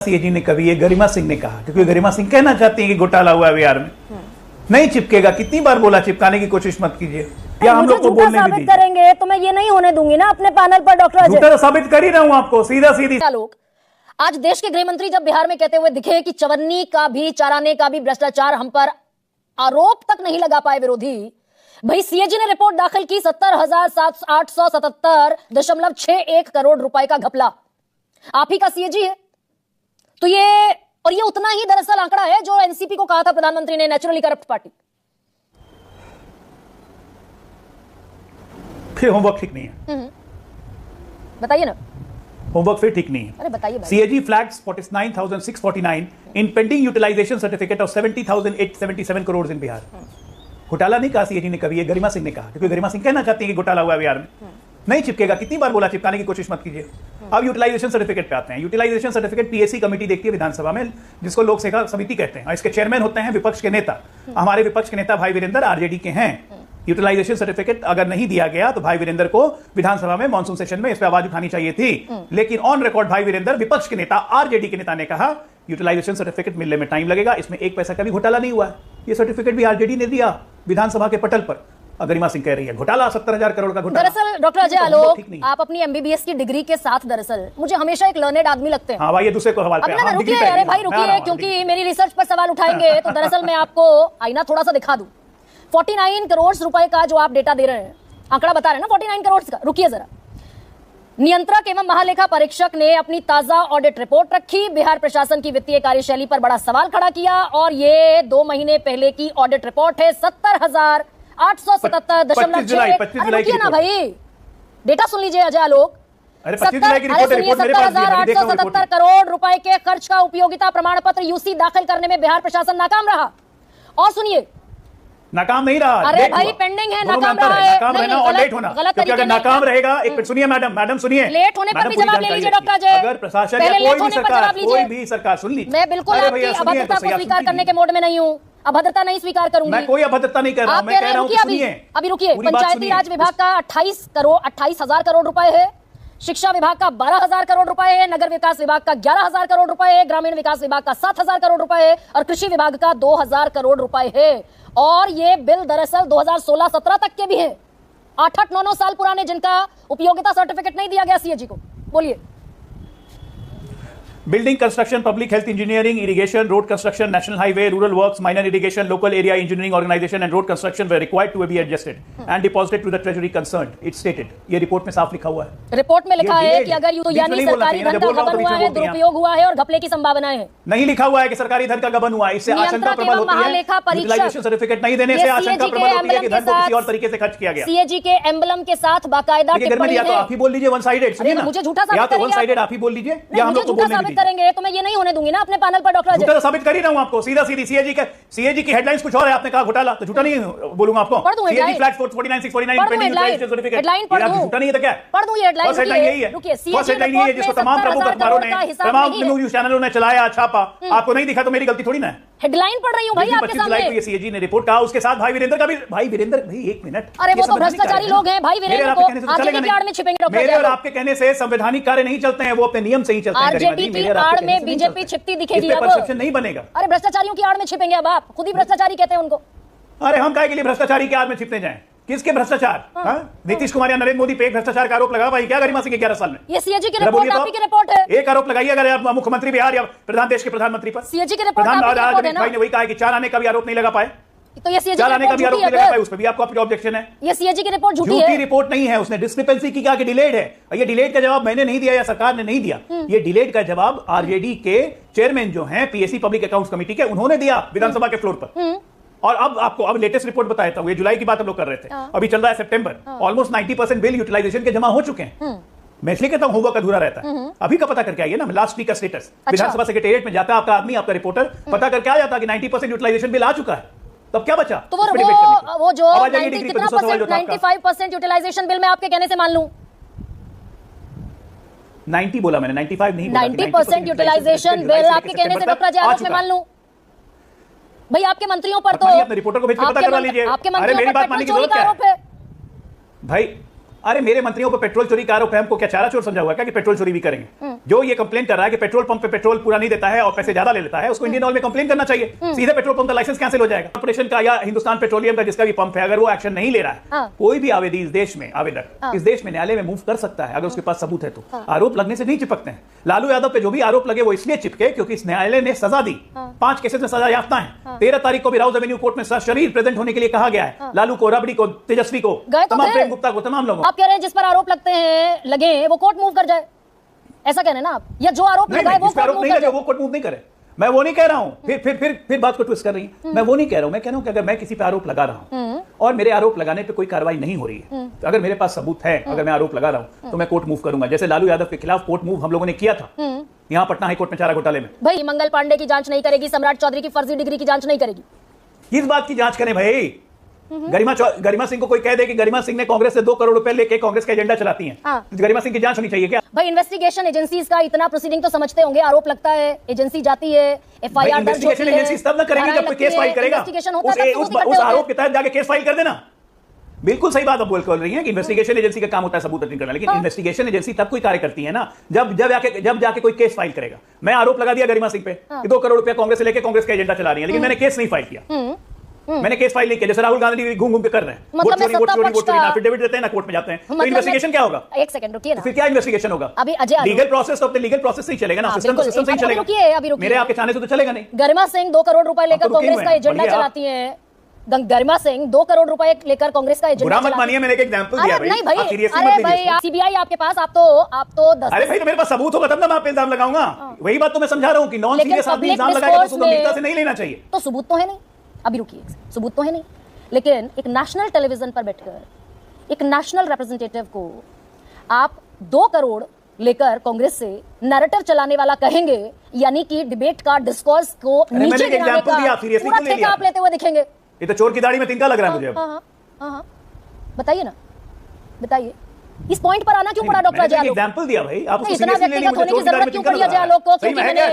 CAG ने कभी ये गरिमा सिंह ने कहा, क्योंकि गरिमा सिंह कहना चाहती है कि घोटाला हुआ है बिहार में। नहीं चिपकेगा, कितनी बार बोला चिपकाने की कोशिश मत कीजिए, या हम लोग को बोलने भी दीजिए। करेंगे तो मैं ये नहीं होने दूंगी ना अपने पैनल पर। डॉक्टर झूठा तो साबित कर ही रहा हूं आपको, सीधा सीधी। लोग आज देश के गृह मंत्री जब बिहार में कहते हुए दिखे कि चवन्नी का भी चाराने का भी भ्रष्टाचार हम पर आरोप तक नहीं लगा पाए विरोधी, भाई सीएजी ने रिपोर्ट दाखिल की 70,877.61 करोड़ रुपए का घपला आप ही का सीएजी है। तो ये उतना ही दरअसल आंकड़ा है जो एनसीपी को कहा था प्रधानमंत्री ने, नेचुरली करप्ट पार्टी। फिर होमवर्क ठीक नहीं है, बताइए ना। होमवर्क फिर ठीक नहीं है। अरे बताइए। CAG flags 49,649 in pending utilisation certificate of 70,877 crore in Bihar. घोटाला नहीं कहा सीएजी ने कभी, ये गरिमा सिंह ने कहा, क्योंकि गरिमा सिंह कहना चाहती है कि घोटाला हुआ है बिहार में। नहीं चिपकेगा, कितनी बार बोला चिपकाने की कोशिश मत कीजिए। अब यूटिलाइजेशन सर्टिफिकेट पे आते हैं। यूटिलाइजेशन सर्टिफिकेट पीएससी कमेटी देखती है विधानसभा में, जिसको लोक सेवा समिति कहते हैं, और इसके चेयरमैन होते हैं विपक्ष के नेता। हमारे विपक्ष के नेता भाई वीरेंद्र आरजेडी के हैं। यूटिलाइजेशन सर्टिफिकेट अगर नहीं दिया गया तो भाई वीरेंद्र को विधानसभा में मॉनसून सेशन में इस पर आवाज उठानी चाहिए थी, लेकिन ऑन रिकॉर्ड भाई वीरेंद्र विपक्ष के नेता आरजेडी के नेता ने कहा यूटिलाइजेशन सर्टिफिकेट मिलने में टाइम लगेगा, इसमें एक पैसा का भी घोटाला नहीं हुआ है। ये सर्टिफिकेट भी आरजेडी ने दिया विधानसभा के पटल पर। गरिमा सिंह कह रही है घोटाला 70,000 करोड़ का घोटाला। दरअसल डॉक्टर अजय आलोक, आप अपनी एमबीबीएस की डिग्री के साथ दरअसल मुझे हमेशा एक लर्नेड आदमी लगते हैं। हाँ भाई, ये दूसरे को सवाल पे रुकिए, अरे भाई रुकिए, क्योंकि मेरी रिसर्च पर सवाल उठाएंगे तो दरअसल मैं आपको आईना थोड़ा सा दिखा दूं। 49 करोड़ रुपए का जो आप डेटा दे रहे हैं, आंकड़ा बता रहे हैं ना 49 करोड़ का। रुकिए जरा, नियंत्रक एवं महालेखा परीक्षक ने अपनी ताजा ऑडिट रिपोर्ट रखी, बिहार प्रशासन की वित्तीय कार्यशैली पर बड़ा सवाल खड़ा किया, और ये 2 महीने पहले की ऑडिट रिपोर्ट है। 70,877.6। ना भाई, डेटा सुन लीजिए अजय आलोक। 70,877 करोड़ रुपए के खर्च का उपयोगिता प्रमाण पत्र यूसी दाखिल करने में बिहार प्रशासन नाकाम रहा। और सुनिए, नाकाम नहीं रहा, अरे भाई पेंडिंग है, नाकाम रहा है। नाकाम रहना और लेट होना, क्योंकि अगर नाकाम रहेगा, एक मिनट सुनिए मैडम सुनिए, लेट होने पर भी जवाब ले लीजिए डॉक्टर अजय। अगर प्रशासन या कोई भी सरकार सुन लीजिए, मैं बिल्कुल आपकी अभद्रता को स्वीकार करने के मोड में नहीं हूं, अभद्रता नहीं स्वीकार करूंगी। मैं कोई अभद्रता नहीं कर रहा हूं, मैं कह रहा हूं कि सुनिए। अभी रुकिए, पंचायती राज विभाग का 28,000 करोड़ रुपए है, शिक्षा विभाग का 12,000 करोड़ रुपए है, नगर विकास विभाग का 11,000 करोड़ रुपए है, ग्रामीण विकास विभाग का 7,000 करोड़ रुपए है, और कृषि विभाग का 2,000 करोड़ रुपए है। और ये बिल दरअसल 2016-17 तक के भी हैं, 8-9 साल पुराने, जिनका उपयोगिता सर्टिफिकेट नहीं दिया गया सीएजी को। बोलिए। Building construction, public health engineering, irrigation, road construction, national highway, rural works, minor irrigation, local area engineering organisation and road construction were required to be adjusted and deposited to the treasury concerned, it stated. ये report में साफ लिखा हुआ है। Report में लिखा है कि अगर यानी सरकारी धन का गबन हुआ है, दुरुपयोग हुआ है और घपले की संभावनाएं हैं। नहीं लिखा हुआ है कि सरकारी धन का गबन हुआ है, इससे आशंका प्रबल होती है। यूटिलाइजेशन सर्टिफिकेट नहीं देने से आशंका प्रबल होती है कि धन को किसी और तरीके से खर्च किया गया। सीएजी के एम्बलम के साथ बाकायदा टिप्पणी है। आप ही बोल लीजिए वन साइडेड, सुनिए ना, मुझे झूठा या तो वन साइडेड आप ही बोल लीजिए, या हम लोग को बोलने साबित करेंगे तो मैं ये नहीं होने दूंगी ना अपने पैनल पर। डॉक्टर झूठा साबित कर ही रहा हूं आपको, सीधा सीधी। सीएजी की हेडलाइंस कुछ और है, आपने कहा घोटाला, तो झूठा नहीं बोलूंगा आपको। CAG flags 49,649 pending utilisation certificate, झूठा नहीं है तो क्या? पढ़ दूं ये हेडलाइन। फर्स्ट हेडलाइन यही है, फर्स्ट हेडलाइन यही है जिसको तमाम प्रमुख अखबारों ने, तमाम न्यूज चैनलों ने चलाया, छापा। आपको नहीं दिखा तो मेरी गलती थोड़ी ना है। हेडलाइन पढ़ रही हूं भाई आपके सामने। ये सीएजी ने रिपोर्ट कहा, उसके साथ भाई वीरेंद्र का भी। भाई वीरेंद्र भाई एक मिनट, अरे वो तो भ्रष्टाचारी लोग हैं भाई वीरेंद्र को आरजेडी की आड़ में छिपेंगे। मेरे और आपके कहने से संवैधानिक कार्य नहीं चलते हैं, वो अपने नियम से ही चलते हैं। आरजेडी की आड़ में बीजेपी छिपती दिखेगी, अब परसेप्शन नहीं बनेगा। अरे भ्रष्टाचारियों की आड़ में छिपेंगे अब आप, खुद ही भ्रष्टाचारी कहते हैं उनको। अरे हम काहे के लिए भ्रष्टाचारी की आड़ में छिपने जाएं? किसके भ्रष्टाचार? नीतीश कुमार या नरेंद्र मोदी पे भ्रष्टाचार का आरोप लगा भाई क्या गरिमा सिंह के 11 साल में? ये सीएजी की रिपोर्ट, आप ही की रिपोर्ट है। एक आरोप लगाइए अगर आप मुख्यमंत्री बिहार या देश के प्रधानमंत्री पर। सीएजी की रिपोर्ट आप ही की रिपोर्ट है ना? भाई ने वही कहा कि 4 आने का भी आरोप नहीं लगा पाए, तो ये सीएजी का भी आरोप नहीं लगा पाए, उस पर भी आपको अपनी ऑब्जेक्शन है। ये सीएजी की रिपोर्ट झूठी है, झूठी रिपोर्ट नहीं है। उसने डिस्क्रिपेंसी की, कहा कि डिलेड है। ये डिलेड का जवाब मैंने नहीं दिया या सरकार ने नहीं दिया, ये डिलेड का जवाब आरजेडी के चेयरमैन जो हैं पीएससी पब्लिक अकाउंट्स कमेटी के, उन्होंने दिया विधानसभा के फ्लोर पर। और अब आपको अब लेटेस्ट रिपोर्ट बताया था, ये जुलाई की बात हम लोग कर रहे थे, अभी चल रहा है सितंबर। ऑलमोस्ट 90% बिल यूटिलाइजेशन के जमा हो चुके हैं। मैं इसलिए कहता हूं होमवर्क अधूरा रहता है। अभी का पता करके आइए ना, लास्ट वीक का स्टेटस विधानसभा सेक्रेटेरिएट में जाता है आपका आदमी, आपका रिपोर्टर, पता करके आ जाता कि 90% यूटिलाइजेशन बिल आ चुका है। तब क्या बचा? तो वो जो 95% यूटिलाइजेशन बिल में आपके कहने से मान लूं, 90 बोला मैंने, 95 नहीं बोला। 90% यूटिलाइजेशन बिल आपके कहने से डॉक्टर अजय आलोक में मान लूं भाई। आपके मंत्रियों पर तो रिपोर्टर को भेज के पता करवा लीजिए। आपके मंत्रियों पर पेट्रोल चोरी का आरोप है भाई। अरे मेरे मंत्रियों पर पेट्रोल चोरी का आरोप है, हमको क्या चारा चोर समझा हुआ है क्या कि पेट्रोल चोरी भी करेंगे? जो ये कंप्लेन कर रहा है कि पेट्रोल पंप पे पेट्रोल पूरा नहीं देता है और पैसे ज्यादा ले लेता है, उसको इंडियन ऑयल में कंप्लेन करना चाहिए। सीधे पेट्रोल पंप का लाइसेंस कैंसिल हो जाएगा। कॉर्पोरेशन का या हिंदुस्तान पेट्रोलियम का जिसका भी पंप है, अगर वो एक्शन नहीं ले रहा है, कोई भी आवेदी इस देश में आवेदक इस देश में न्यायालय में मूव कर सकता है अगर उसके पास सबूत है तो। आरोप लगने से नहीं चिपकते हैं। लालू यादव पे जो भी आरोप लगे वो इसलिए चिपके क्योंकि इस न्यायालय ने सजा दी। 5 केसेस में सजा याफ्ता है। 13 तारीख को भी राउज एवेन्यू कोर्ट में शरीर प्रेजेंट होने के लिए कहा गया है। लालू को, रबड़ी को, तेजस्वी को, तमाम प्रेम गुप्ता को, तमाम लोगों। आप कह रहे हैं जिस पर आरोप लगते हैं लगे वो कोर्ट मूव कर जाए, ऐसा कह रहे हैं ना आप? या जो आरोप लगाए वो कोर्ट मूव कर जाए? वो कोर्ट मूव नहीं करे, मैं वो नहीं कह रहा हूं। फिर बात को ट्विस्ट कर रही है। मैं वो नहीं कह रहा हूं। मैं कह रहा हूं कि अगर मैं किसी पे आरोप लगा रहा हूं और मेरे आरोप लगाने पे कोई कार्रवाई नहीं हो रही है, तो अगर मेरे पास सबूत है, अगर मैं आरोप लगा रहा हूं तो मैं कोर्ट मूव करूंगा। जैसे लालू यादव के खिलाफ कोर्ट मूव हम लोगों ने किया था यहां पटना हाईकोर्ट में चारा घोटाले में। भाई मंगल पांडे की जांच नहीं करेगी, सम्राट चौधरी की फर्जी डिग्री की जांच नहीं करेगी, किस बात की जांच करें भाई? गरिमा सिंह को कोई कह दे कि गरिमा सिंह ने कांग्रेस से 2 करोड़ रुपए लेके कांग्रेस का एजेंडा चलाती हैं, गरिमा सिंह की जांच होनी चाहिए क्या? भाई इन्वेस्टिगेशन एजेंसीज का इतना प्रोसीडिंग तो समझते होंगे। आरोप लगता है, एजेंसी जाती है, एफआईआर दर्ज होती है, इन्वेस्टिगेशन एजेंसी तब ना करेंगे जब कोई केस फाइल करेगा। उस आरोप के तहत जाके केस फाइल कर देना। बिल्कुल सही बात आप बोल रही हैं कि इन्वेस्टिगेशन एजेंसी का काम होता है सबूत अर्जित करना, लेकिन इन्वेस्टिगेशन एजेंसी तब कोई कार्य करती है ना जब जाके कोई केस फाइल करेगा। मैं आरोप लगा दिया गरिमा सिंह पे कि 2 करोड़ रुपया कांग्रेस से लेके कांग्रेस का एजेंडा चला रही है, लेकिन मैंने केस नहीं फाइल किया। मैंने केस फाइल नहीं किया। जैसे राहुल गांधी घूम घूम के कर रहे हैं, वोट चोरी ना एफिडेविट देते हैं ना कोर्ट में जाते हैं, तो इन्वेस्टिगेशन क्या होगा? एक सेकंड रुकिए ना, फिर क्या इन्वेस्टिगेशन होगा? अभी अजय लीगल प्रोसेस तो अपने लीगल प्रोसेस से ही चलेगा ना, सिस्टम तो सिस्टम से ही चलेगा। रुकिए, मेरे आपके चाहने से तो चलेगा नहीं। गरिमा सिंह 2 करोड़ रुपए लेकर कांग्रेस का एजेंडा चलाती है। गरिमा सिंह 2 करोड़ रुपए लेकर कांग्रेस का एजेंडा बुरा मत मानिए, मैंने एक एग्जांपल दिया भाई। नहीं भाई, अरे भाई सीबीआई आपके पास, आप तो 10। अरे भाई तो मेरे पास सबूत होगा तब ना मैं आप पे इल्जाम लगाऊंगा। वही बात तो मैं समझा रहा हूं कि नॉन सीरियस आदमी इल्जाम लगाएगा तो गंभीरता से नहीं लेना चाहिए। तो सबूत तो है नहीं, अभी रुकिए, सबूत तो है नहीं, लेकिन एक नेशनल टेलीविजन पर बैठकर एक नेशनल रिप्रेजेंटेटिव को आप 2 करोड़ लेकर कांग्रेस से नैरेटिव चलाने वाला कहेंगे, यानी कि डिबेट का डिस्कोर्स को नीचे गिराने का पूरा ठेका आप लेते हुए दिखेंगे। ये तो चोर की दाढ़ी में तिनका लग रहा है मुझे। हाँ, बताइए ना, बताइए इस पॉइंट पर आना क्यों पड़ा डॉक्टर अजय आलोक? एग्जांपल दिया भाई, आप इतना व्यक्तिगत होने की जरूरत क्यों पड़ी अजय आलोक को? क्योंकि मैंने